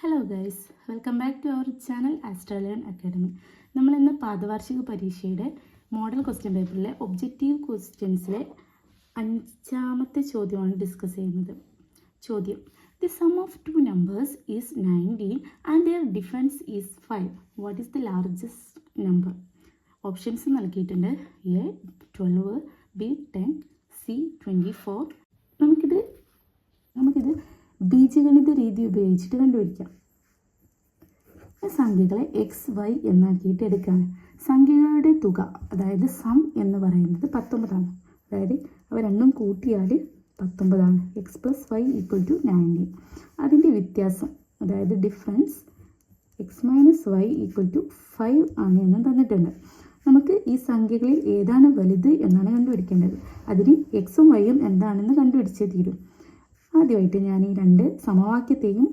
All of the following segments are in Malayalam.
Hello guys, welcome back to our channel Australian academy. നമ്മളിന്ന് പാദവാർഷിക പരീക്ഷയുടെ മോഡൽ ക്വസ്റ്റ്യൻ പേപ്പറിലെ ഒബ്ജക്റ്റീവ് ക്വസ്റ്റ്യൻസിലെ 5ാമത്തെ ചോദ്യമാണ് ഡിസ്കസ് ചെയ്യുന്നത്. ചോദ്യം: the sum of two numbers is 19 and their difference is 5. What is the largest number? Options നൽകിയിട്ടുണ്ട്. A 12, B 10, C 24. നമുക്കിത് ബീജഗണിത രീതി ഉപയോഗിച്ചിട്ട് കണ്ടുപിടിക്കാം. സംഖ്യകളെ എക്സ് വൈ എന്നാക്കിയിട്ട് എടുക്കുകയാണ്. സംഖ്യകളുടെ തുക, അതായത് സം എന്ന് പറയുന്നത് 19ആണ്. അതായത് അവ രണ്ടും കൂട്ടിയാൽ 19ആണ്. X plus y equal to 19. അതിൻ്റെ വ്യത്യാസം, അതായത് difference, x minus y equal to 5 ആണ് എന്ന് തന്നിട്ടുണ്ട്. നമുക്ക് ഈ സംഖ്യകളിൽ ഏതാണ് വലുത് എന്നാണ് കണ്ടുപിടിക്കേണ്ടത്. അതിന് എക്സും വൈയും എന്താണെന്ന് കണ്ടുപിടിച്ചേ തീരും. ആദ്യമായിട്ട് ഞാൻ ഈ രണ്ട് സമവാക്യത്തെയും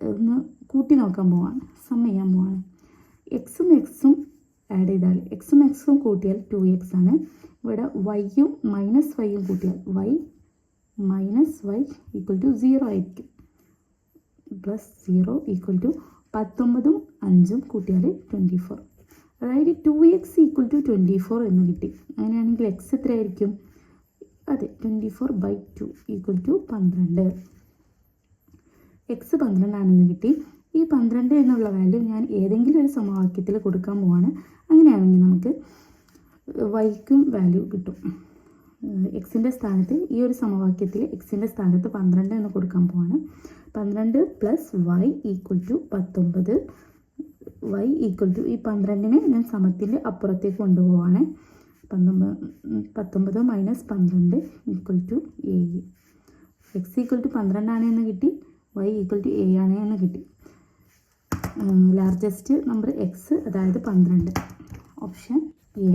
ഒന്ന് കൂട്ടി നോക്കാൻ പോവാണ്, സം ചെയ്യാൻ പോവാണ്. എക്സും എക്സും ആഡ് ചെയ്താൽ, എക്സും എക്സും കൂട്ടിയാൽ 2x ആണ്. ഇവിടെ വൈയും മൈനസ് വൈയും കൂട്ടിയാൽ y minus y equal to 0 ആയിരിക്കും. പ്ലസ് 0 ഈക്വൽ ടു 19ഉം 5ഉം കൂട്ടിയാൽ 24. അതായത് 2x ഈക്വൽ ടു 24 എന്ന് കിട്ടി. അങ്ങനെയാണെങ്കിൽ എക്സ് എത്രയായിരിക്കും? അതെ, 24/2 ഈക്വൽ ടു 12. എക്സ് 12 ആണെന്ന് കിട്ടി. ഈ 12 എന്നുള്ള വാല്യൂ ഞാൻ ഏതെങ്കിലും ഒരു സമവാക്യത്തിൽ കൊടുക്കാൻ പോവാണ്. അങ്ങനെയാണെങ്കിൽ നമുക്ക് വൈക്കും വാല്യൂ കിട്ടും. എക്സിൻ്റെ സ്ഥാനത്ത്, ഈ ഒരു സമവാക്യത്തിൽ എക്സിൻ്റെ സ്ഥാനത്ത് 12 എന്ന് കൊടുക്കാൻ പോവാണ്. 12 plus y equal to 19. Y equal to, ഈ 12നെ ഞാൻ സമത്തിൻ്റെ അപ്പുറത്തേക്ക് കൊണ്ടുപോവാണ്. 19 minus 12 equal to 7. X equal to 12 ആണെന്ന് കിട്ടി, വൈ ഈക്വൽ ടു 7 ആണ് എന്ന് കിട്ടി. ലാർജസ്റ്റ് നമ്പർ എക്സ്, അതായത് 12. Option A.